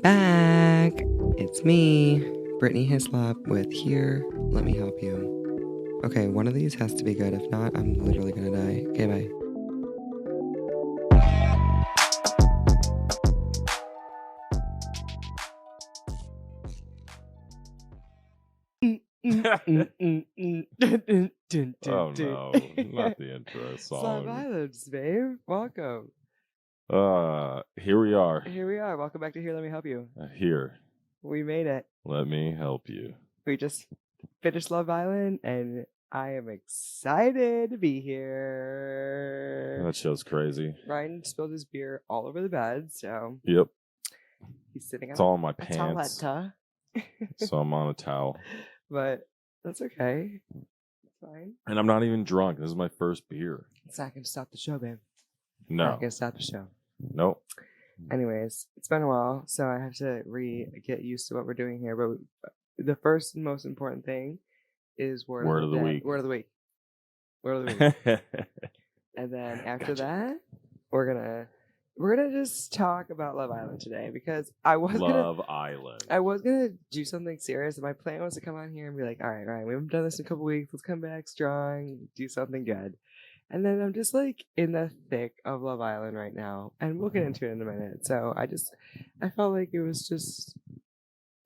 back. It's me, Brittany Hislop with Here, Let Me Help You. Okay, one of these has to be good. If not, I'm literally gonna die. Okay, bye. Oh no, not the intro Slab song. Islands, babe. Welcome. Here we are. Here we are. Welcome back to Here, Let Me Help You. Here, We made it. let me help you. We just finished Love Island, and I am excited to be here. That show's crazy. Ryan spilled his beer all over the bed, so Yep, he's sitting it's on all in my a pants, toaletta. so I'm on a towel. But that's okay. It's fine. And I'm not even drunk. This is my first beer. It's not going to stop the show, babe. No, Not going to stop the show. nope. Anyways, it's been a while, so I have to get used to what we're doing here. But the first and most important thing is word of the week. Word of the week. Word of the week. And then after that, we're gonna just talk about Love Island today because I was gonna do something serious, and my plan was to come on here and be like, all right, Ryan, we haven't done this in a couple weeks. Let's come back strong, do something good. And then I'm just like in the thick of Love Island right now, and we'll get into it in a minute. So I felt like it was just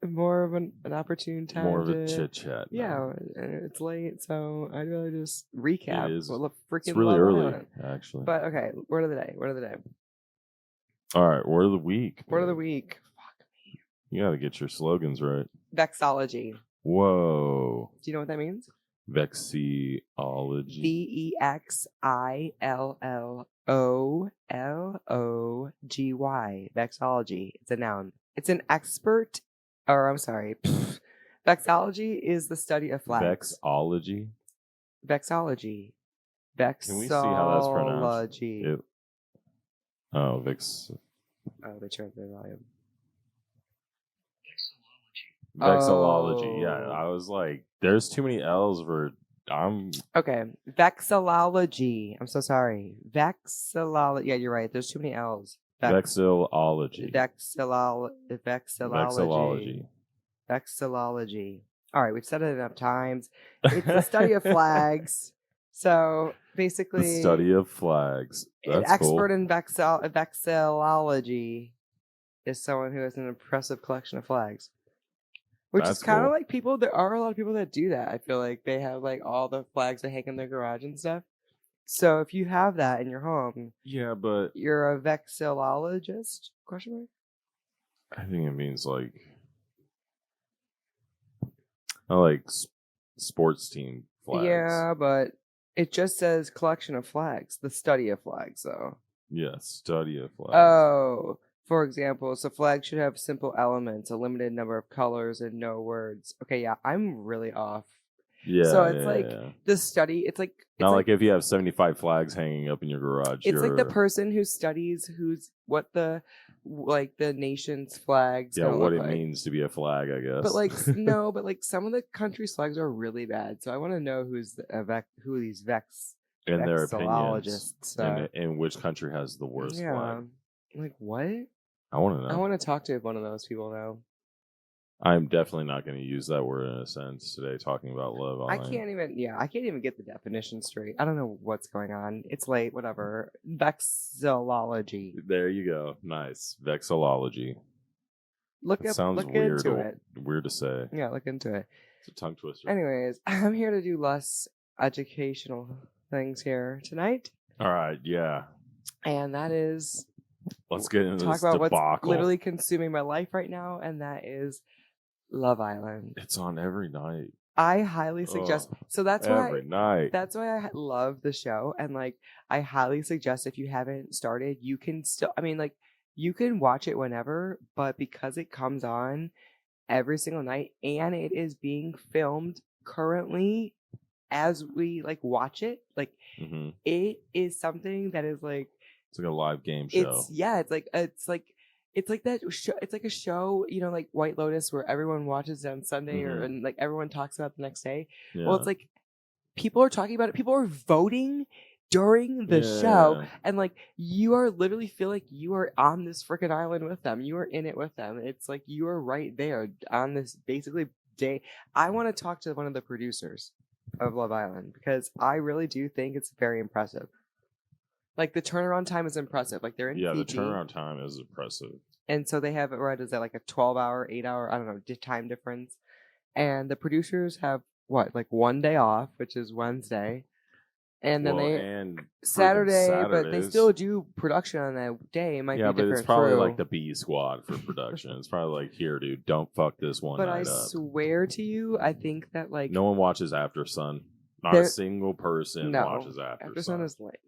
more of an opportune time. More of a chit chat. Yeah, and it's late, so I'd rather just recap. It is. Freaking It's really Love early, Island. actually. But okay, word of the day. Word of the day. All right, word of the week. Word of the week. Fuck me. You gotta get your slogans right. Vexology. Whoa. Do you know what that means? Vexillology. Vexillology. Vexology. It's a noun. It's an expert, or I'm sorry. Vexology is the study of flags. Vexology. Vexology. Can we see how that's pronounced? Vexology. Oh, Vix. Oh, they turned the volume. Vexillology. Oh. Yeah, I was like, there's too many L's for. Okay. Vexillology. I'm so sorry. Vexillology. Yeah, you're right. There's too many L's. Vexillology. Vexillology. Vexillology. All right, we've said it enough times. It's the study of flags. So basically, The study of flags. That's an expert cool. in vexillology is someone who has an impressive collection of flags. Which That's is kind of cool. like people. There are a lot of people that do that. I feel like they have like all the flags that hang in their garage and stuff. So if you have that in your home, Yeah, but you're a vexillologist? Question mark. I think it means like I like sports team flags. Yeah, but it just says collection of flags, the study of flags, though. Yeah, study of flags. Oh, for example, so flags should have simple elements, a limited number of colors, and no words. Okay, yeah, I'm really off. Yeah. So it's the study. It's like not like if you have 75 flags hanging up in your garage. It's like the person who studies what the nation's flags. Yeah, what it like. means to be a flag, I guess. But like no, but like some of the country's flags are really bad. So I want to know who these in their opinions, in which country has the worst flag. Like what? I want to know. I want to talk to one of those people now. I'm definitely not going to use that word in a sentence today talking about Love Island. I can't even get the definition straight. I don't know what's going on. It's late, whatever. Vexillology. There you go. Nice. Vexillology. Sounds weird. Into it. Weird to say. Yeah, look into it. It's a tongue twister. Anyways, I'm here to do less educational things here tonight. All right, yeah. And that is... Let's get into talk this about debacle. What's literally consuming my life right now, and that is Love Island. It's on every night. I highly suggest. So that's why every night. That's why I love the show, and like I highly suggest if you haven't started, you can still. I mean, like you can watch it whenever, but because it comes on every single night and it is being filmed currently as we like watch it, like it is something that is like. It's like a live game show. It's like that show. It's like a show, like White Lotus, where everyone watches it on Sunday, and like everyone talks about it the next day. Yeah. Well, it's like people are talking about it. People are voting during the show, and like you are literally feel like you are on this freaking island with them. You are in it with them. It's like you are right there on this basically day. I want to talk to one of the producers of Love Island because I really do think it's very impressive. Like the turnaround time is impressive. Like they're in Fiji. The turnaround time is impressive. And so they have, what is that, like a 12-hour, 8-hour, I don't know, time difference. And the producers have what, like 1 day off, which is Wednesday. And then Saturday, but they still do production on that day. It might be different. Yeah, but it's probably like the B squad for production. It's probably like, here, dude, don't fuck this one night up. But I swear to you, I think that like no one watches After Sun. Not a single person watches After Sun. After Sun is late.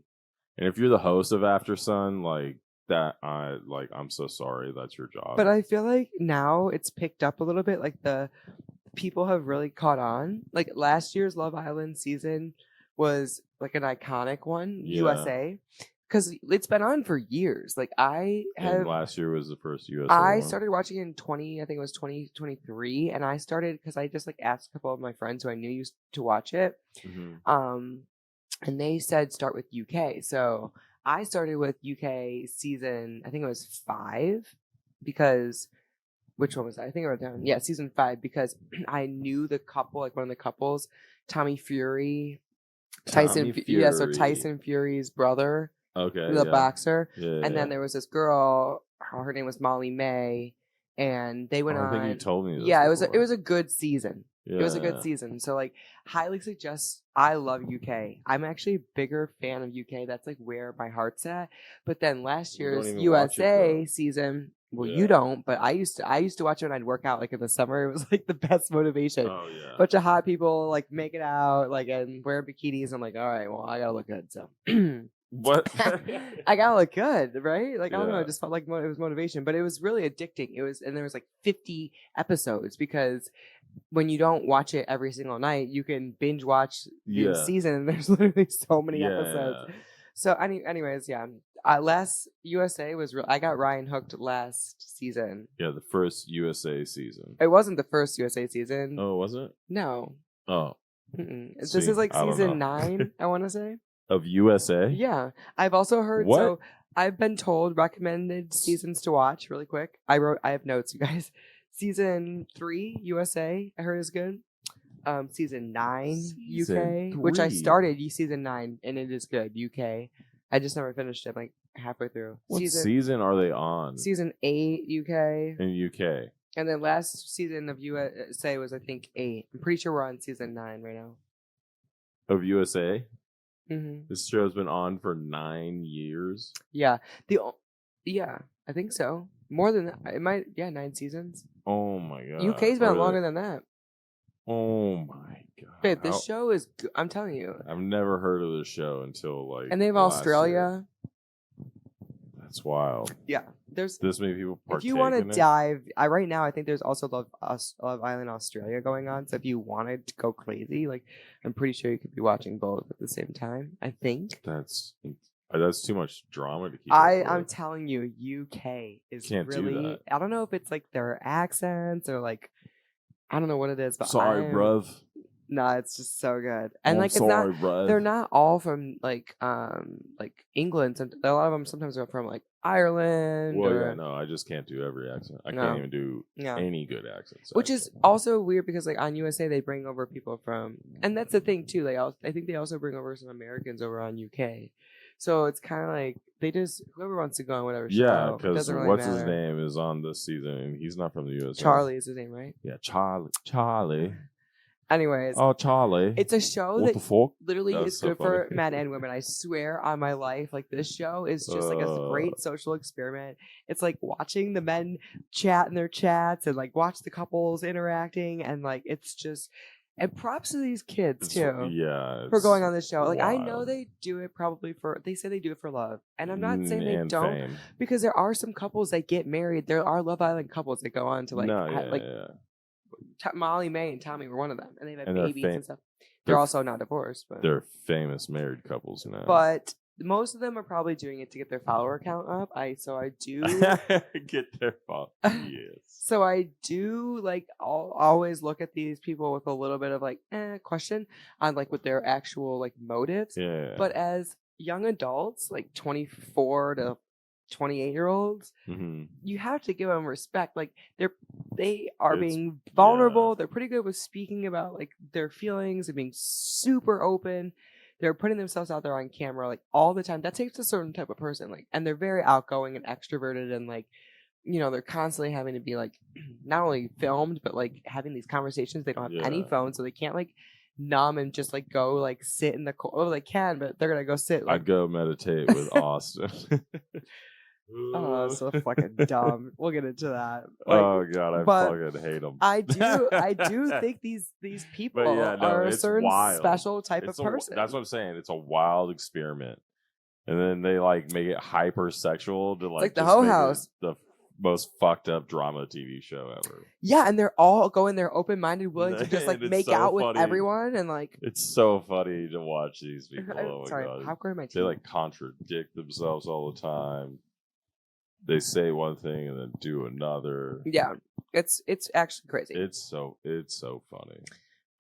And if you're the host of After Sun, like that, I'm so sorry. That's your job. But I feel like now it's picked up a little bit. Like the people have really caught on. Like last year's Love Island season was like an iconic one, USA, because it's been on for years. Like and last year was the first USA. I started watching in 2023, and I started because I just like asked a couple of my friends who I knew used to watch it, and they said start with UK. So I started with UK season, I think it was 5, because which one was that? I think I wrote down. Yeah, season 5, because I knew the couple, like one of the couples, Tommy Fury. Tyson Fury's brother, the boxer, and then there was this girl. Her name was Molly May, and they went on. I think you told me. Yeah, it was a good season. Yeah. It was a good season. So like, highly suggest. I love UK. I'm actually a bigger fan of UK. That's like where my heart's at. But then last year's USA season. Well, you don't, but I used to watch it when I'd work out like in the summer. It was like the best motivation. Oh yeah. Bunch of hot people like making out, like and wear bikinis. I'm like, all right, well, I gotta look good. So what? I gotta look good, right? Like I don't know. I just felt like it was motivation, but it was really addicting. It was, and there was like 50 episodes because when you don't watch it every single night, you can binge watch the season. And there's literally so many episodes. So anyways, last USA was real. I got Ryan hooked last season. Yeah, the first USA season. It wasn't the first USA season. Oh, was it? No. Oh. This is like season 9, I want to say. Of USA? Yeah. I've also heard, so I've been told recommended seasons to watch really quick. I have notes, you guys. Season 3 USA, I heard is good. Season 9 UK, which I started season 9, and it is good. UK. I just never finished it. I'm like halfway through. What season are they on? Season 8 UK. In UK. And then last season of USA was I think 8. I'm pretty sure we're on season 9 right now. Of USA? Mm-hmm. This show's been on for 9 years. Yeah. I think so. More than that. It might. Yeah, 9 seasons. Oh my god. UK's been longer than that. Oh my god. Babe, this show is good. I'm telling you. I've never heard of this show until like. And they have Australia. That's wild. Yeah. There's this many people partake. If you want to dive, right now I think there's also Love Island Australia going on. So if you wanted to go crazy, like I'm pretty sure you could be watching both at the same time. I think that's too much drama to keep. I'm telling you, UK is Can't really. Do that. I don't know if it's like their accents or like I don't know what it is, but sorry, bruv. Nah, it's just so good. And like, sorry, it's not. They're not all from like England. A lot of them sometimes are from like Ireland. Well, no, I just can't do every accent. I can't even do any good accents. Which is also weird because like on USA they bring over people from, and that's the thing too. I think they also bring over some Americans over on UK. So it's kind of like they just whoever wants to go on whatever show. Yeah, because what's his name is on this season, and he's not from the USA. Charlie is his name, right? Yeah, Charlie. Anyways, Charlie. It's a show what that literally is so good for men and women. I swear on my life, like this show is just like a great social experiment. It's like watching the men chat in their chats and like watch the couples interacting, and like it's just. And props to these kids too. For going on this show. Like wild. I know they do it probably they say they do it for love. And I'm not saying they don't fame. Because there are some couples that get married. There are Love Island couples that go on to like Molly May and Tommy were one of them. And they've had babies and stuff. They're also not divorced, but they're famous married couples now. But most of them are probably doing it to get their follower count up. So I do get their follow. Yes. So I do like always look at these people with a little bit of like question on like with their actual like motives. Yeah. But as young adults, like 24 to 28-year-olds, you have to give them respect. Like they are being vulnerable. Yeah. They're pretty good with speaking about like their feelings and being super open. They're putting themselves out there on camera like all the time. That takes a certain type of person. Like, and they're very outgoing and extroverted, and like, you know, they're constantly having to be like not only filmed but like having these conversations. They don't have any phone, so they can't like numb and just like go like sit in the oh, they can, but they're gonna go sit. Like, I'd go meditate with Austin. Oh, so fucking dumb. We'll get into that. Like, oh god, I fucking hate them. I do think these people are a certain special type of person. That's what I'm saying. It's a wild experiment, and then they like make it hypersexual to like the Hoe House, the most fucked up drama TV show ever. Yeah, and they're all going there open-minded, willing to just like make out with everyone, and like it's so funny to watch these people. Oh sorry, my god, popcorn my teeth. They like contradict themselves all the time. They say one thing and then do another. Yeah, it's actually crazy. It's so funny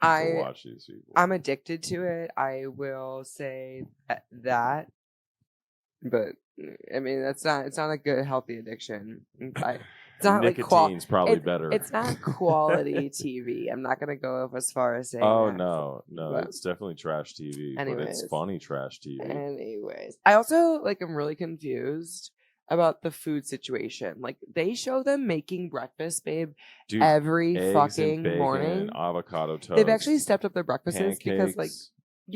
to watch these people. I'm addicted to it. I will say that, but I mean it's not a good healthy addiction. It's not Nicotine's probably better. It's not quality TV. I'm not gonna go as far as saying. Oh that, no, it's definitely trash TV. Anyways, but it's funny trash TV. Anyways, I also like I'm really confused about the food situation. Like they show them making breakfast, babe, dude, every fucking bacon, morning. Avocado toast. They've actually stepped up their breakfasts because like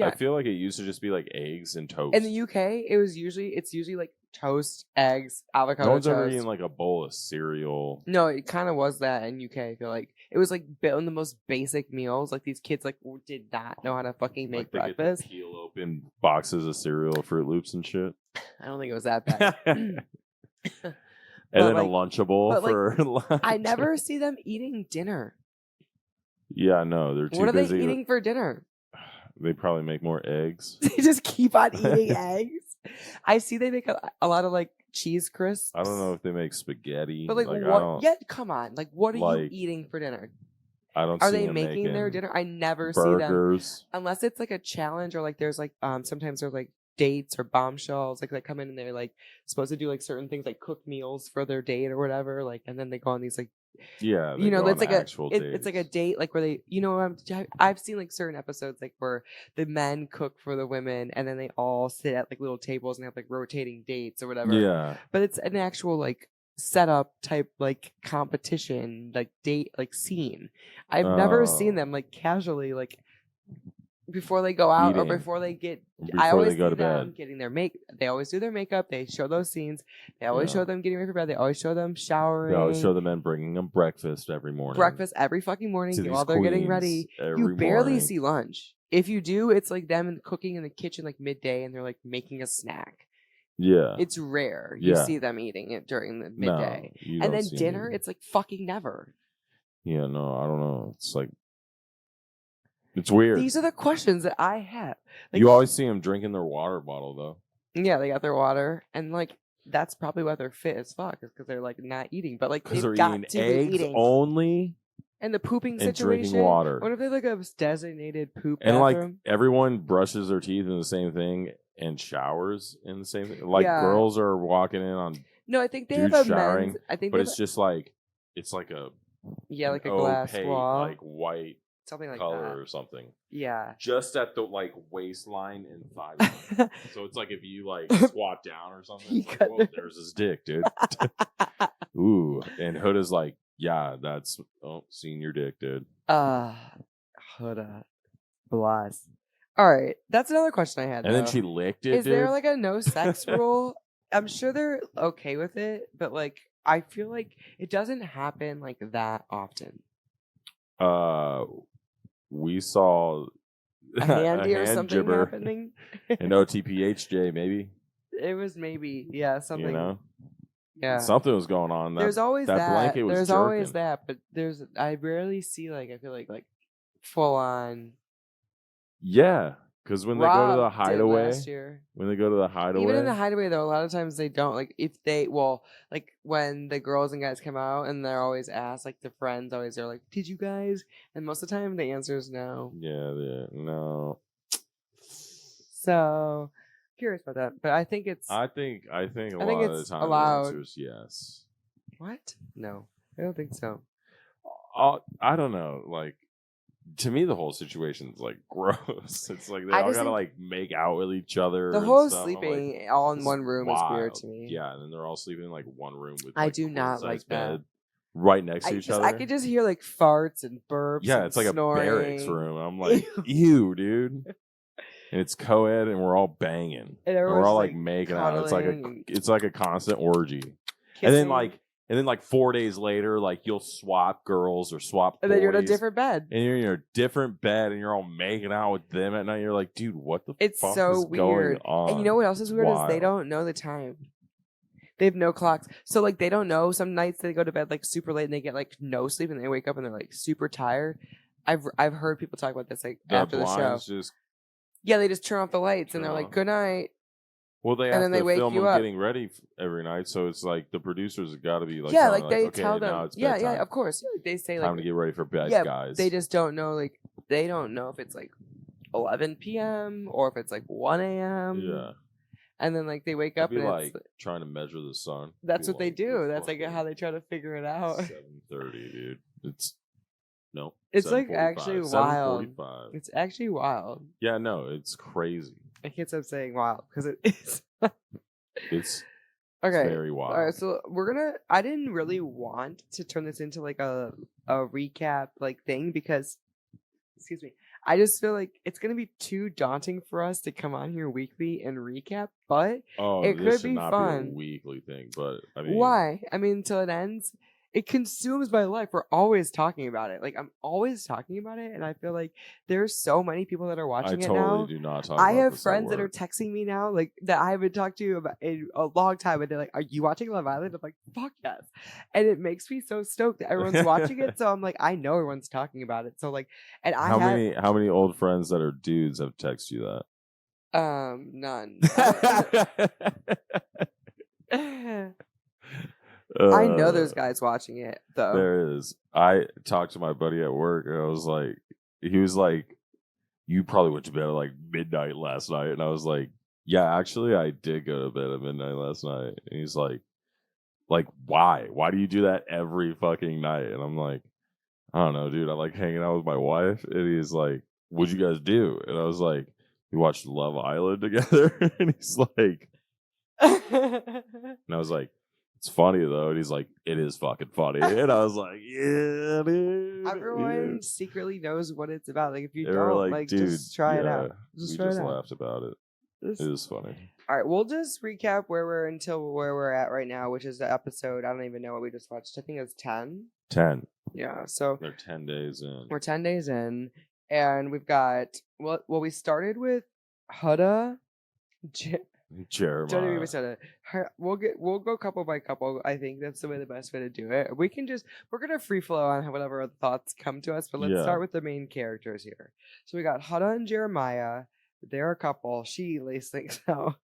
I feel like it used to just be like eggs and toast. In the UK, it's usually like toast, eggs, avocado. No one's toast. ever eaten like a bowl of cereal. No, it kind of was that in UK. I feel like it was like one of the most basic meals. Like these kids like did not know how to fucking make breakfast. Get peel open boxes of cereal, Fruit Loops and shit. I don't think it was that bad. And then like, a Lunchable for lunch. I never see them eating dinner. Yeah, no, they're too busy. What are they eating for dinner? They probably make more eggs. They just keep on eating eggs. I see they make a lot of like cheese crisps. I don't know if they make spaghetti. But like what? Yeah, come on. Like what are you eating for dinner? I don't. Are they making their dinner? I never see them unless it's like a challenge or like there's like sometimes there's like dates or bombshells like that come in and they're like supposed to do like certain things like cook meals for their date or whatever, like, and then they go on these like you know it's like it's like a date like where they I've seen like certain episodes like where the men cook for the women and then they all sit at like little tables and have like rotating dates or whatever. Yeah, but it's an actual like setup type like competition like date like scene. I've never seen them like casually like before they go out eating. Or before they get I always go to bed getting their they always do their makeup, they show those scenes, they always show them getting ready for bed, they always show them showering, they always show the men bringing them breakfast every morning, every fucking morning while they're getting ready. You barely see lunch. If you do, it's like them cooking in the kitchen like midday and they're like making a snack. Yeah, it's rare you see them eating it during the midday. No, and then dinner it's like fucking never. Yeah, no, I don't know, it's like it's weird. These are the questions that I have. Like, you always see them drinking their water bottle, though. Yeah, they got their water, and like that's probably why they're fit as fuck, is because they're like not eating, but like they've got to eggs be eating only. And the pooping and situation. Drinking water. What if they like a designated poop and bathroom? Like everyone brushes their teeth in the same thing and showers in the same thing. Like girls are walking in on. No, I think they have a showering. Men's, I think, but it's just like it's like a like a glass wall, like white. Something like color that. Or something. Yeah. Just at the like waistline and thigh line. So it's like if you like squat down or something, it's like, whoa, there's his dick, dude. Ooh. And Huda's like, yeah, that's seeing your dick, dude. Huda. Bless. All right. That's another question I had. And then she licked it. Is there like a no sex rule? I'm sure they're okay with it, but like I feel like it doesn't happen like that often. We saw a handy or hand something gibber. happening. An OTPHJ, maybe. It was maybe, yeah, something. You know, yeah, something was going on. There's always that. Blanket was there's jerking. always that, but I rarely see like I feel like full on. Yeah. Because when they go to the hideaway, even in the hideaway though, a lot of times they don't like like when the girls and guys come out and they're always asked, like the friends always are like, "Did you guys?" And most of the time the answer is no. Yeah, no. So, curious about that, but I think it's. I think a lot of the time allowed. the answer is yes. What? No, I don't think so. I don't know. Like, to me, the whole situation is like gross. It's like they all gotta like make out with each other. The whole sleeping all in one room is weird to me. Yeah, and then they're all sleeping in like one room with. I do not like that. Right next to each other. I could just hear like farts and burps. Yeah, it's like snoring. A barracks room. I'm like, ew, dude. And it's co-ed, and we're all banging. And we're all like making out. It's like a constant orgy. Kissing. And then 4 days later, like you'll swap girls or swap boys. And then you're in a different bed. And you're in a different bed, and you're all making out with them at night. You're like, dude, what the fuck so is weird. Going on? And you know what else is weird is they don't know the time. They have no clocks. So like they don't know. Some nights they go to bed like super late and they get like no sleep and they wake up and they're like super tired. I've heard people talk about this like after the show. Yeah, they just turn off the lights and they're like, good night. Well, they have to film them getting ready every night, so it's like the producers have got to be like, they tell them, of course, they say time to get ready for bed, guys. They just don't know, like they don't know if it's like 11 p.m. or if it's like 1 a.m. Yeah, and then like they wake up and like trying to measure the sun. That's what they do. That's like how they try to figure it out. 7:30, dude. It's like actually wild. It's actually wild. Yeah, no, it's crazy. I can't stop saying wild because it is. It's okay. It's very wild. All right, so I didn't really want to turn this into like a recap like thing because, excuse me, I just feel like it's gonna be too daunting for us to come on here weekly and recap. But it could be fun. Be a weekly thing, but I mean, why? I mean, until it ends. It consumes my life. We're always talking about it. Like I'm always talking about it, and I feel like there's so many people that are watching it now. I totally do not talk. I have friends that are texting me now, like that I haven't talked to about in a long time, and they're like, "Are you watching Love Island?" I'm like, "Fuck yes!" And it makes me so stoked that everyone's watching it. So I'm like, I know everyone's talking about it. So like, and how many old friends that are dudes have texted you that? None. I know there's guys watching it though. There is. I talked to my buddy at work and he was like, you probably went to bed at like midnight last night. And I was like, yeah, actually I did go to bed at midnight last night. And he's like, why? Why do you do that every fucking night? And I'm like, I don't know, dude. I like hanging out with my wife. And he's like, what'd you guys do? And I was like, we watched Love Island together. And he's like, and I was like, it's funny though, and he's like, "It is fucking funny," and I was like, "Yeah, dude." Everyone secretly knows what it's about. Like, if you don't, like dude, just try it out. We just laughed about it. It is funny. All right, we'll just recap where we're at right now, which is the episode. I don't even know what we just watched. I think it's 10. 10. Yeah, so they're 10 days in. We're 10 days in, and we've got we started with Huda. Jeremiah. Don't even say that. We'll go couple by couple. I think that's the best way to do it. We're gonna free flow on whatever thoughts come to us, but let's start with the main characters here. So we got Huda and Jeremiah. They're a couple. She lays things out.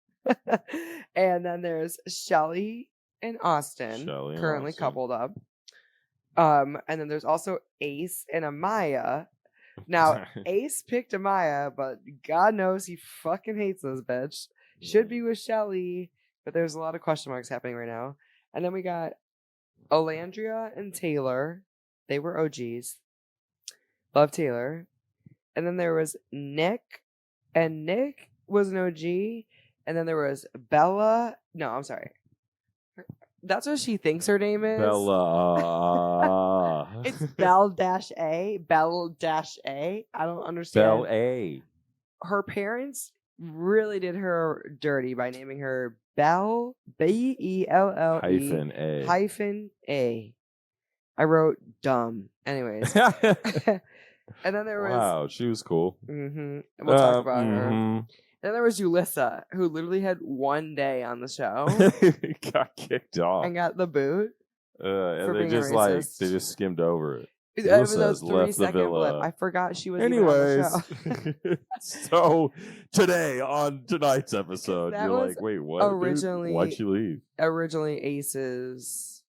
And then there's Shelly and Austin, currently coupled up. And then there's also Ace and Amaya. Now Ace picked Amaya, but God knows he fucking hates this bitch. Should be with Shelly, but there's a lot of question marks happening right now. And then we got Olandria and Taylor. They were OGs. Love Taylor. And then there was Nick. And Nick was an OG. And then there was Bella. No, I'm sorry. That's what she thinks her name is. Bella. It's Belle-A. Belle-A. I don't understand. Belle-A. Her parents really did her dirty by naming her Belle, Belle -A. I wrote dumb. Anyways. And then there was... Wow, she was cool. Mm-hmm. And we'll talk about her. And then there was Julissa, who literally had one day on the show. Got kicked off. And got the boot. And they just skimmed over it. It was a 3-second blip. I forgot she was Anyways, even on the show. So today on tonight's episode, you're like, wait, what? Why'd she leave? Originally Ace's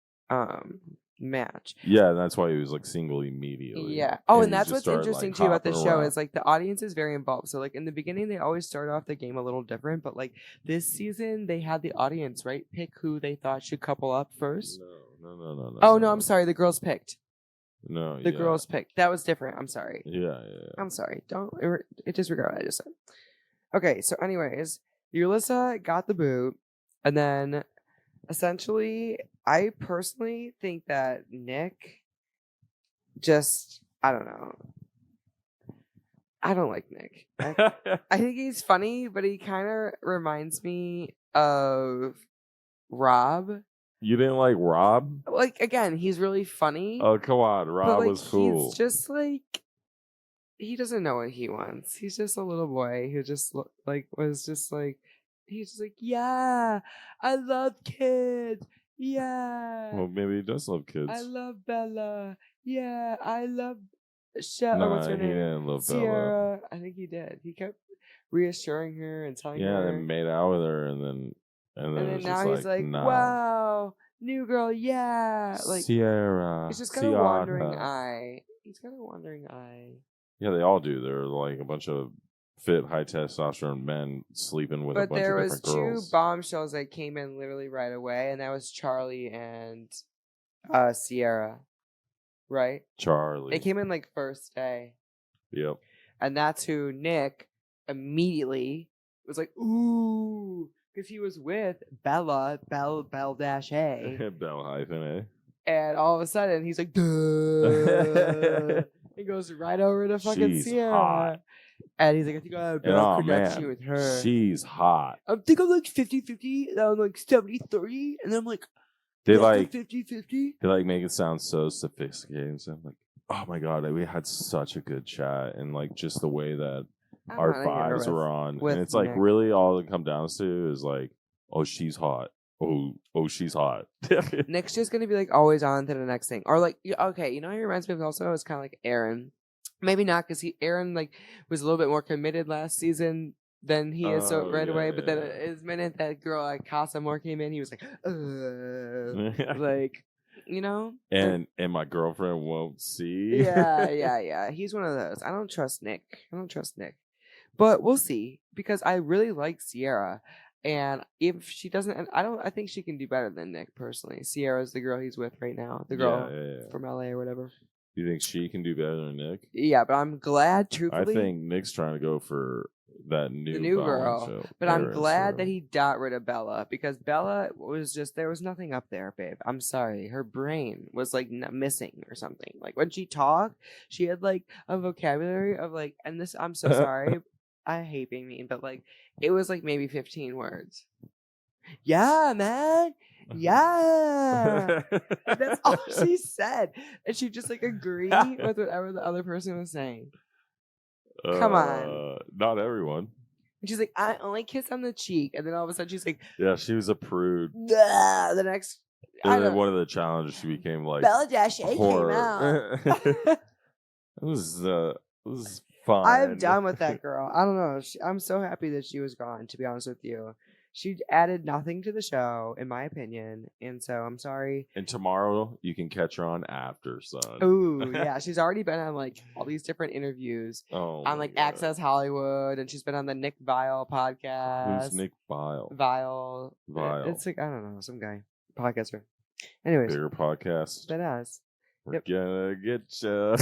match. Yeah, that's why he was like single immediately. Yeah. Oh, and that's what's interesting too about this show is like the audience is very involved. So like in the beginning, they always start off the game a little different, but like this season, they had the audience pick who they thought should couple up first. No. Oh no, I'm sorry. The girls picked. No, the girls picked. That was different. I'm sorry. Yeah. I'm sorry. Don't disregard what I just said. Okay, so anyways, Yulissa got the boot, and then essentially, I personally think that Nick just, I don't know. I don't like Nick. I think he's funny, but he kind of reminds me of Rob. You didn't like Rob? Like, again, he's really funny. Oh, come on. Rob was cool. He's just like, he doesn't know what he wants. He's just a little boy who just was just like, he's just like, yeah, I love kids. Yeah. Well, maybe he does love kids. I love Bella. Yeah, I love what's her name? He didn't love Sierra. Bella. I think he did. He kept reassuring her and telling her. Yeah, and made out with her, and then now he's like, nah. wow, new girl, yeah. Like Sierra. He's just got a wandering eye. He's got a wandering eye. Yeah, they all do. They're like a bunch of fit, high testosterone men sleeping with a bunch of different girls. But there was two bombshells that came in literally right away, and that was Charlie and Sierra, right? Charlie. They came in like first day. Yep. And that's who Nick immediately was like, ooh, because he was with Bella, Bell dash A. Bell hyphen A. And all of a sudden, he's like, duh. He goes right over to fucking Sierra. Hot. And he's like, I think I have a better connection with her. She's hot. I think I'm like 50-50, and I'm like 70-30, and I'm like, they like 50-50. They like make it sound so sophisticated and stuff. Like, oh my god, we had such a good chat, and like just the way that our vibes were on. And it's like really all it comes down to is like, oh, she's hot. Oh, she's hot. Nick's just gonna be like always on to the next thing, or like, okay, you know, he reminds me of also. It's kind of like Aaron, maybe not because Aaron like was a little bit more committed last season than he is right away. But then the minute that girl like Casa Moore came in, he was like, like, you know. And my girlfriend won't see. Yeah. He's one of those. I don't trust Nick, but we'll see because I really like Sierra. And if she doesn't, I think she can do better than Nick personally. Sierra's the girl he's with right now, the girl from LA or whatever. You think she can do better than Nick? Yeah, but I'm glad, truthfully. I think Nick's trying to go for the new girl. But I'm glad that he got rid of Bella because Bella was just, there was nothing up there, babe. I'm sorry. Her brain was like missing or something. Like when she talked, she had like a vocabulary of like, and this, I'm so sorry. I hate being mean, but like it was like maybe 15 words. Yeah, man. Yeah. That's all she said. And she just like agreed with whatever the other person was saying. Come on. Not everyone. And she's like, I only kiss on the cheek. And then all of a sudden she's like, yeah, she was a prude. The next. And then one of the challenges she became like Bella Dash A came out. It was fun. I'm done with that girl. I don't know. I'm so happy that she was gone, to be honest with you. She added nothing to the show, in my opinion. And so I'm sorry. And tomorrow you can catch her on After Sun. Ooh, yeah. She's already been on like all these different interviews. On like Access Hollywood. And she's been on the Nick Viall podcast. Who's Nick Viall? Viall. It's like, I don't know, some guy. Podcaster. Anyways. Bigger podcast. That is. We're gonna get you.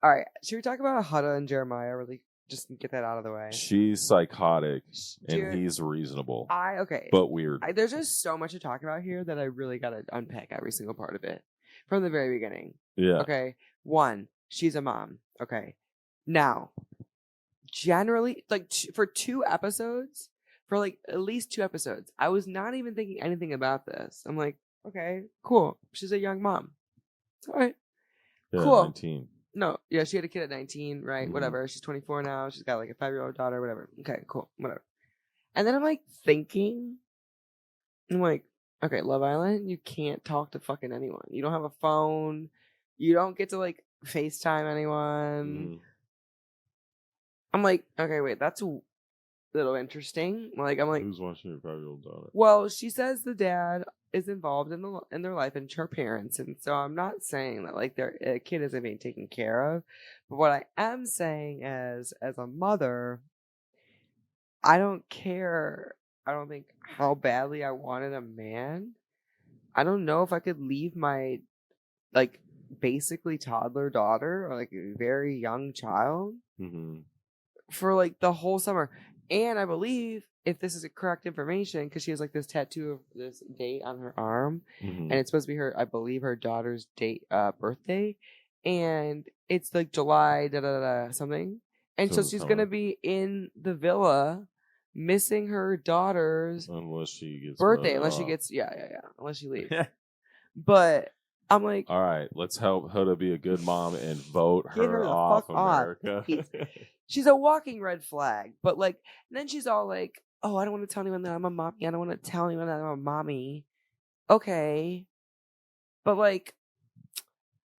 All right. Should we talk about Hutta and Jeremiah really? Just get that out of the way. She's psychotic and he's reasonable. But weird. There's just so much to talk about here that I really got to unpack every single part of it from the very beginning. Yeah. Okay. 1, she's a mom. Okay. Now, generally, like for 2 episodes, for like at least 2 episodes, I was not even thinking anything about this. I'm like, okay, cool. She's a young mom. All right. Yeah, cool. 19. No, yeah, she had a kid at 19, right? Mm-hmm. Whatever. She's 24 now. She's got like a 5-year-old daughter, whatever. Okay, cool. Whatever. And then I'm like thinking, I'm like, okay, Love Island, you can't talk to fucking anyone. You don't have a phone. You don't get to like FaceTime anyone. I'm like, okay, wait, that's little interesting. Like, I'm like, who's watching your 5-year-old daughter? Well, she says the dad is involved in their life and her parents, and so I'm not saying that like their kid isn't being taken care of, but what I am saying is, as a mother, I don't care. I don't think how badly I wanted a man. I don't know if I could leave my like basically toddler daughter or like a very young child for like the whole summer. And I believe, if this is correct information, because she has like this tattoo of this date on her arm, and it's supposed to be her, I believe, her daughter's birthday, and it's like July something, and so she's gonna be in the villa, missing her daughter's unless she gets birthday, unless she gets unless she leaves. But I'm like, all right, let's help Huda be a good mom and vote her off America. She's a walking red flag. But like, then she's all like, oh, I don't want to tell anyone that I'm a mommy. I don't want to tell anyone that I'm a mommy. Okay. But like,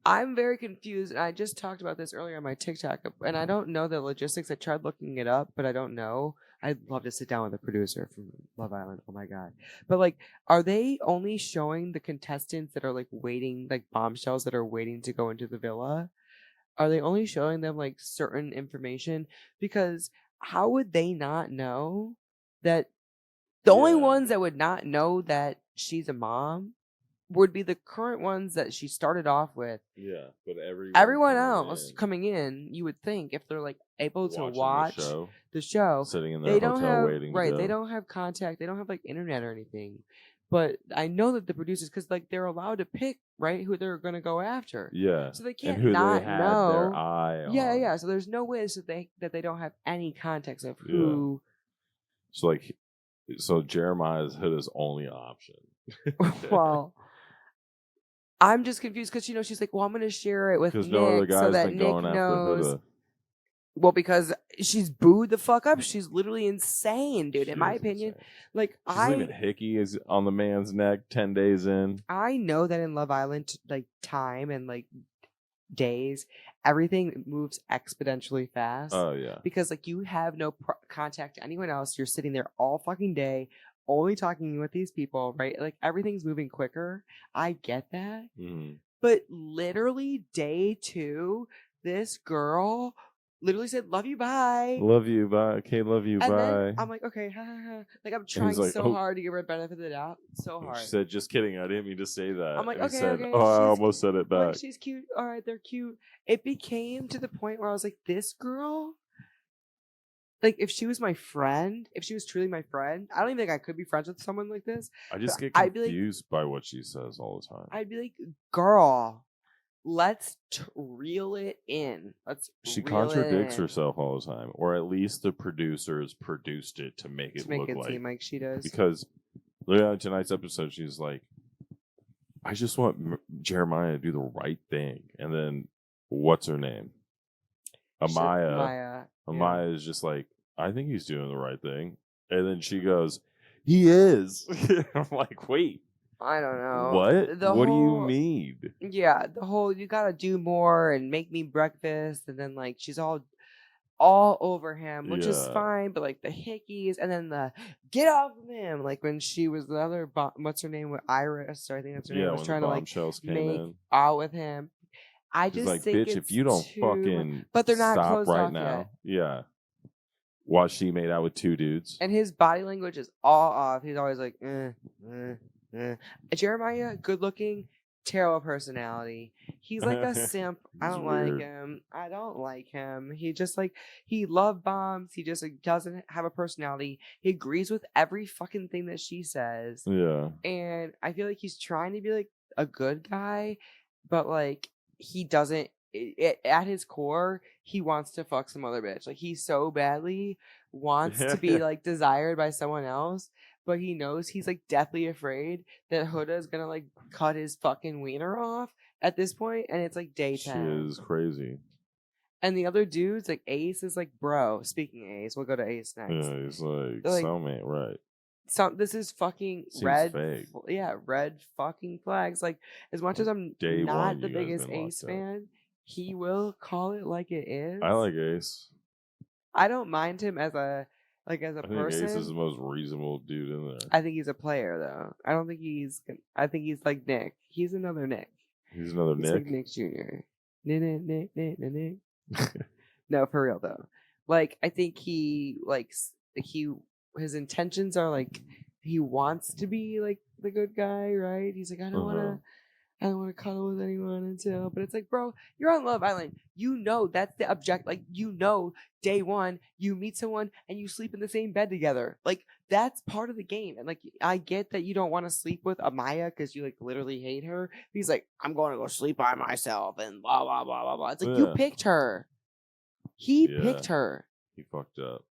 I'm very confused. And I just talked about this earlier on my TikTok, and I don't know the logistics. I tried looking it up, but I don't know. I'd love to sit down with a producer from Love Island. Oh my God. But like, are they only showing the contestants that are like waiting, like bombshells that are waiting to go into the villa? Are they only showing them like certain information? Because how would they not know that the only ones that would not know that she's a mom would be the current ones that she started off with. Yeah, but everyone else coming in, you would think, if they're like able to watch the show, sitting in their hotel waiting to go. They don't have contact, they don't have like internet or anything. But I know that the producers, because like they're allowed to pick who they're gonna go after. Yeah, so they can't and who not they had know their eye on. Yeah. So there's no way that they don't have any context of who. So Jeremiah's Huda's only option. Well, I'm just confused because she's like, well, I'm gonna share it with Nick no other guy's so that been Nick going knows. after Huda. Well, because she's booed the fuck up. She's literally insane, dude. In my opinion, insane. Like she's leaving hickey is on the man's neck 10 days in. I know that in Love Island, like time and like days, everything moves exponentially fast. Oh yeah, because like you have no contact to anyone else. You're sitting there all fucking day, only talking with these people, right? Like everything's moving quicker. I get that, but literally day 2, this girl literally said, "Love you, bye." Love you, bye. Okay, love you, and bye. Then I'm like, okay, ha, ha, ha. Like I'm trying like, so hard to give her a benefit of the doubt. So hard. She said, "Just kidding. I didn't mean to say that." I'm like, and okay, he said, okay. "Oh, I almost said it back." Like, she's cute. All right, they're cute. It became to the point where I was like, this girl. Like, if she was my friend, if she was truly my friend, I don't even think I could be friends with someone like this. I just get confused by what she says all the time. I'd be like, girl, let's reel it in. She contradicts herself all the time, or at least the producers produced it to make it seem like she does. Because literally on tonight's episode, she's like, I just want Jeremiah to do the right thing. And then, what's her name? Amaya. Amaya is just like, I think he's doing the right thing. And then she goes, he is. I'm like, wait. I don't know. What? What do you mean? Yeah, the whole, you gotta do more and make me breakfast. And then, like, she's all over him, which is fine. But, like, the hickeys and then the get off of him. Like, when she was the other, what's her name? With Iris, or I think that's her name, was trying to, like, make out with him. I just like, think bitch, if you don't fucking but they're not stop right now. Yet. Yeah. While she made out with 2 dudes. And his body language is all off. He's always like, Jeremiah, good looking, terrible personality. He's like a simp. I don't like him. I don't like him. He just like, he love bombs. He just like, doesn't have a personality. He agrees with every fucking thing that she says. Yeah. And I feel like he's trying to be like a good guy, but like, he doesn't. At his core, he wants to fuck some other bitch. Like, he so badly wants to be like desired by someone else, but he knows he's like deathly afraid that Huda is gonna like cut his fucking wiener off at this point, and it's like day 10. She is crazy. And the other dudes, like Ace, is like, bro. Speaking of Ace, we'll go to Ace next. Yeah, he's like soulmate, right? This is fucking red. Fake. Yeah, red fucking flags. Like, as much as I'm not the biggest Ace fan, he will call it like it is. I like Ace. I don't mind him as a Like as a I think person, Ace is the most reasonable dude in there. I think he's a player though. I don't think he's. I think he's like Nick. He's another Nick. He's another He's Nick. like Nick Jr. Nick. No, for real though. Like I think he his intentions are like he wants to be like the good guy, right? He's like I don't want to cuddle with anyone until, but it's like, bro, you're on Love Island. You know that's the object. Like day one you meet someone and you sleep in the same bed together. Like that's part of the game. And like I get that you don't want to sleep with Amaya because you like literally hate her. He's like, I'm going to go sleep by myself and blah blah blah blah blah. It's like you picked her. He picked her. He fucked up.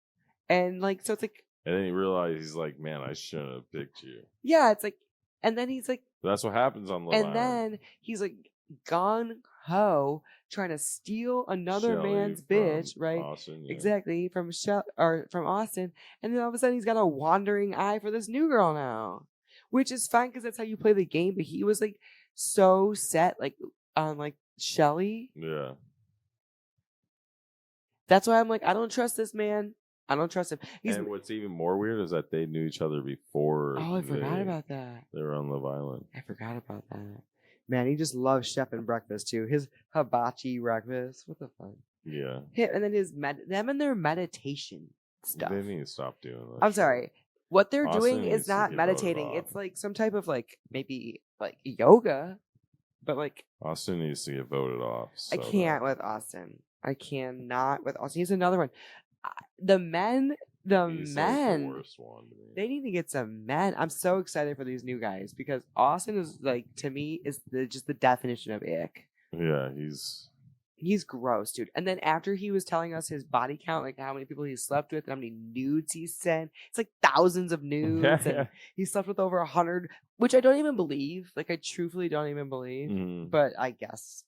And like so it's like, and then he realized he's like, man, I shouldn't have picked you. Yeah, it's like, and then he's like, that's what happens on Love Island. And then he's like gung ho trying to steal another man's bitch, right? Austin, Exactly, from Austin, and then all of a sudden he's got a wandering eye for this new girl now, which is fine because that's how you play the game. But he was like so set like on like Shelly. Yeah. That's why I'm like, I don't trust this man. I don't trust him. And what's even more weird is that they knew each other before. Oh, I forgot about that. They were on Love Island. I forgot about that. Man, he just loves chef and breakfast too. His hibachi breakfast. What the fuck? Yeah. And then them and their meditation stuff. They need to stop doing that. I'm sorry. What they're doing is not meditating. It's like some type of like maybe like yoga, but like Austin needs to get voted off. I can't with Austin. I cannot with Austin. He's another one. The men, He's like the worst one to me. They need to get some men. I'm so excited for these new guys because Austin is like, to me, is just the definition of ick. Yeah, he's gross, dude. And then after he was telling us his body count, like how many people he slept with and how many nudes he sent, it's like thousands of nudes. And he slept with over 100, which I don't even believe. Like I truthfully don't even believe. Mm-hmm. But I guess,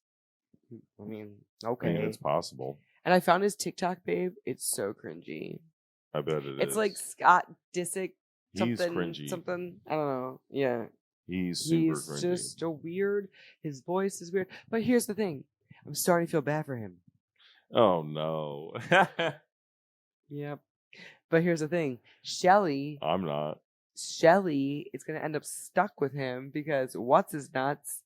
I mean, okay, it's possible. And I found his TikTok, babe. It's so cringy. I bet it is. It's like Scott Disick. He's cringy. Something. I don't know. Yeah. He's super cringy. He's just a weird. His voice is weird. But here's the thing. I'm starting to feel bad for him. Oh, no. Yep. But here's the thing. Shelly. I'm not. Shelly is going to end up stuck with him because what's his nuts?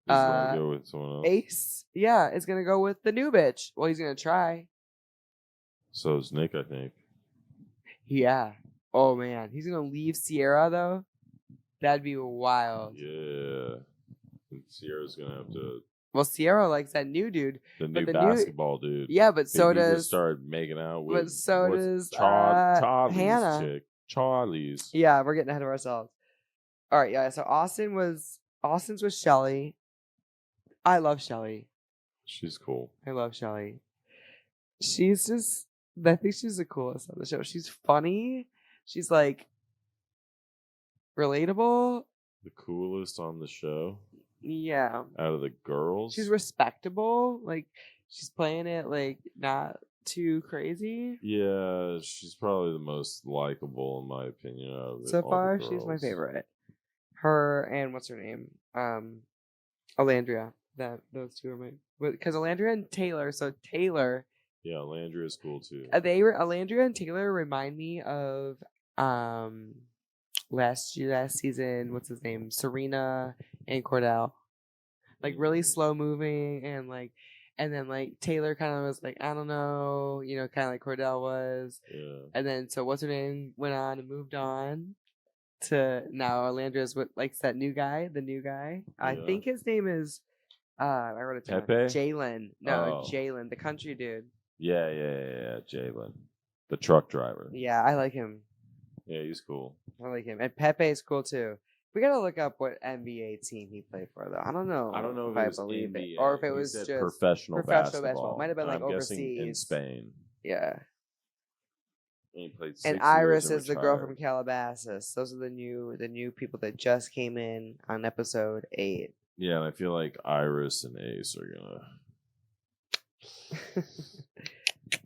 He's gonna go with someone else. Ace, yeah, is gonna go with the new bitch. Well, he's gonna try. So is Nick, I think. Yeah. Oh man, he's gonna leave Sierra though. That'd be wild. Yeah. And Sierra's gonna have to. Well, Sierra likes that new dude. The new basketball dude. Yeah, but so does. Start making out with. But so does Charlie's Hannah. chick. Charlie's. Yeah, we're getting ahead of ourselves. All right, yeah. So Austin's with Shelly. I love Shelly. She's cool. I love Shelly. She's just, I think she's the coolest on the show. She's funny. She's like relatable. The coolest on the show. Yeah. Out of the girls. She's respectable. Like she's playing it like not too crazy. Yeah, she's probably the most likable in my opinion. Out of so far, she's my favorite. Her and what's her name? Alandria. Those two are my, because Alandria and Taylor. So Taylor. Yeah, Alandria's cool too. Alandria and Taylor remind me of last season. What's his name? Serena and Cordell. Like really slow moving and then like Taylor kind of was like, I don't know, kind of like Cordell was. Yeah. And then so what's her name went on and moved on to now Alandria's with like the new guy. Yeah. I think his name is I wrote it down. Pepe? Jalen. No, Jalen, the country dude. Yeah, Jalen. The truck driver. Yeah, I like him. Yeah, he's cool. I like him. And Pepe's cool too. We gotta look up what NBA team he played for though. I don't know if I it was believe NBA. it. Or if it was just professional basketball. Might have been like I'm overseas. In Spain. Yeah. And he played 6 and years Iris and is the girl from Calabasas. Those are the new people that just came in on episode 8. Yeah, and I feel like Iris and Ace are gonna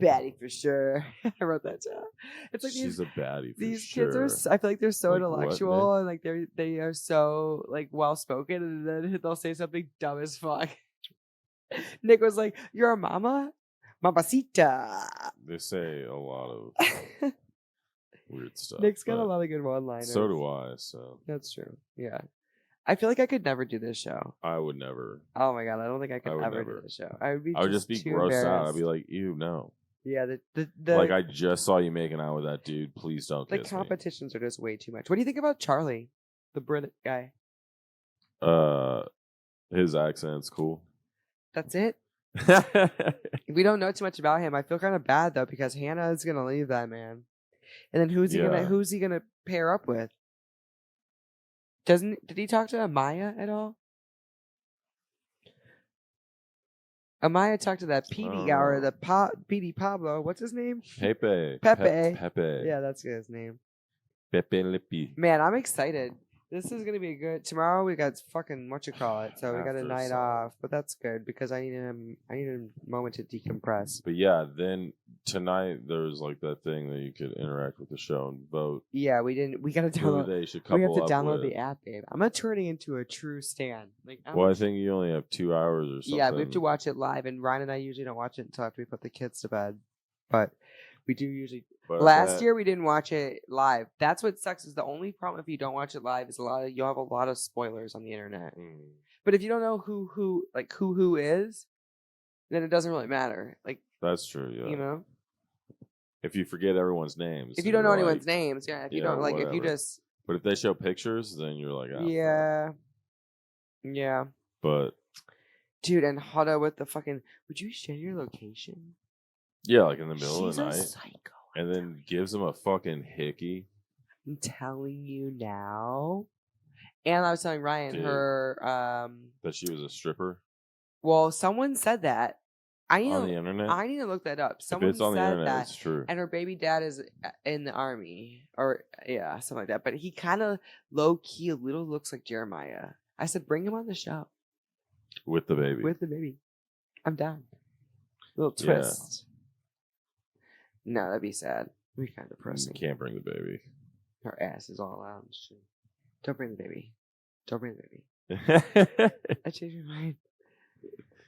baddie for sure. I wrote that down. It's like she's a baddie for these sure. kids are. I feel like they're so like intellectual and like they are so like well spoken, and then they'll say something dumb as fuck. Nick was like, "You're a mama, mamacita." They say a lot of weird stuff. Nick's got a lot of good one-liners. So do I. So that's true. Yeah. I feel like I could never do this show. I would never. Oh my god, I don't think I could ever do this show. I would just be grossed out. I'd be like, ew, no. Yeah, the like I just saw you making out with that dude. Please don't kiss me. The competitions are just way too much. What do you think about Charlie, the Brit guy? His accent's cool. That's it. We don't know too much about him. I feel kind of bad though because Hannah is gonna leave that man, and then who's he gonna pair up with? Did he talk to Amaya at all? Amaya talked to that PD guy or the PD Pablo. What's his name? Pepe. Pepe. Yeah, that's his name. Pepe Lippy. Man, I'm excited. This is gonna be good. Tomorrow we got fucking so we got a night off, but that's good because I need a moment to decompress. But yeah, then tonight there's like that thing that you could interact with the show and vote. Yeah, we gotta download. We have to download the app, babe. I'm not turning into a true stan. Like, I think you only have 2 hours or something. Yeah, we have to watch it live, and Ryan and I usually don't watch it until after we put the kids to bed, but we do usually. But last year we didn't watch it live. That's what sucks. Is the only problem if you don't watch it live is you'll have a lot of spoilers on the internet. But if you don't know who is, then it doesn't really matter. Like that's true. Yeah. You know, if you forget everyone's names, if you don't know anyone's names, yeah. If you don't whatever. if you just. But if they show pictures, then you're like, yeah, yeah. But dude, and Hada with the fucking. Would you share your location? Yeah, like in the middle of the night. Psycho. And then gives him a fucking hickey. I'm telling you now. And I was telling Ryan that she was a stripper. Well, someone said that. On the internet? I need to look that up. Someone if it's on said the internet, that, it's true. And her baby dad is in the army. Or, yeah, something like that. But he kind of low-key a little looks like Jeremiah. I said, bring him on the show. With the baby. With the baby. I'm down. A little twist. Yeah. No, that'd be sad. It'd be kind of depressing. You can't bring the baby. Her ass is all out. Don't bring the baby. Don't bring the baby. I changed my mind.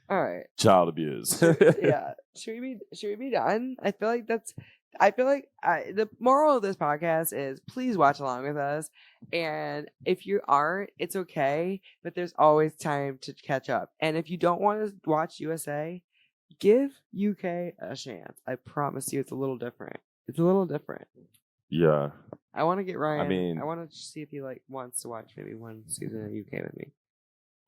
All right. Child abuse. Yeah. Should we be done? I feel like the moral of this podcast is please watch along with us. And if you aren't, it's okay. But there's always time to catch up. And if you don't want to watch USA, give UK a chance. I promise you it's a little different. It's a little different. Yeah. I want to get Ryan. I want to see if he wants to watch maybe one season of UK with me.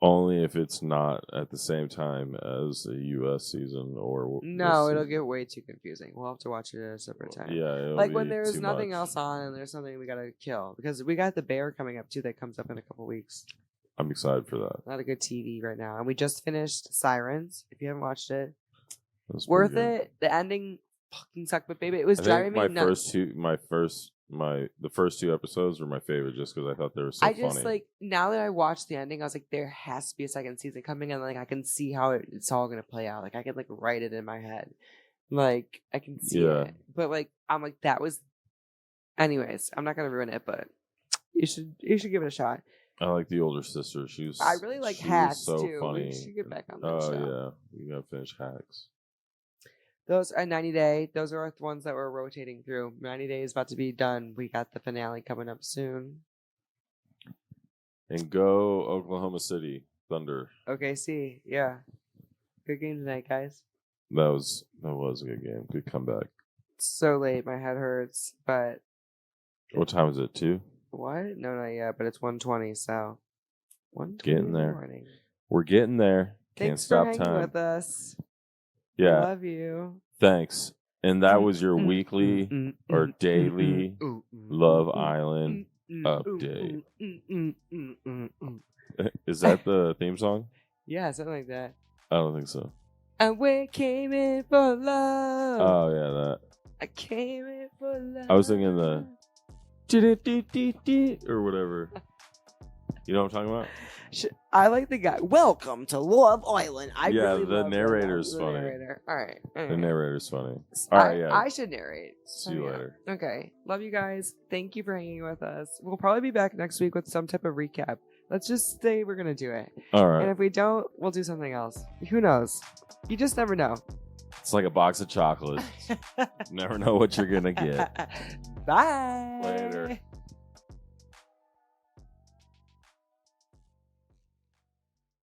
Only if it's not at the same time as the US season or no, it'll get way too confusing. We'll have to watch it at a separate time. Yeah, like when there's nothing else on and there's something we gotta kill because we got The Bear coming up too. That comes up in a couple weeks. I'm excited for that. Not a good TV right now, and we just finished Sirens. If you haven't watched it, worth it. The ending fucking sucked, but baby, it was driving me nuts. The first two episodes were my favorite just because I thought they were so funny. I just now that I watched the ending, I was like, there has to be a second season coming, and I can see how it's all gonna play out. I can write it in my head, I can see it. But I'm like that was. Anyways, I'm not gonna ruin it, but you should give it a shot. I like the older sister. I really like Hacks so too. Funny. We should get back on that show. Oh yeah, we gotta finish Hacks. Those are 90 Day. Those are the ones that we're rotating through. 90 Day is about to be done. We got the finale coming up soon. And go Oklahoma City Thunder. OKC, yeah. Good game tonight, guys. That was a good game. Good comeback. It's so late, my head hurts. But what time is it? 2? What? No, not yet. But it's 1:20. So 1:20 getting there. Morning. We're getting there. Thanks for hanging with us. Yeah. I love you. Thanks. And that was your weekly or daily Love Island update. Is that the theme song? Yeah, something like that. I don't think so. And we came in for love. Oh, yeah, that. I came in for love. I was thinking the or whatever. You know what I'm talking about? I like the guy. Welcome to Love Island. The narrator's funny. All right. The narrator's funny. All right, yeah. I should narrate. See you later. Okay. Love you guys. Thank you for hanging with us. We'll probably be back next week with some type of recap. Let's just say we're going to do it. All right. And if we don't, we'll do something else. Who knows? You just never know. It's like a box of chocolates. Never know what you're going to get. Bye.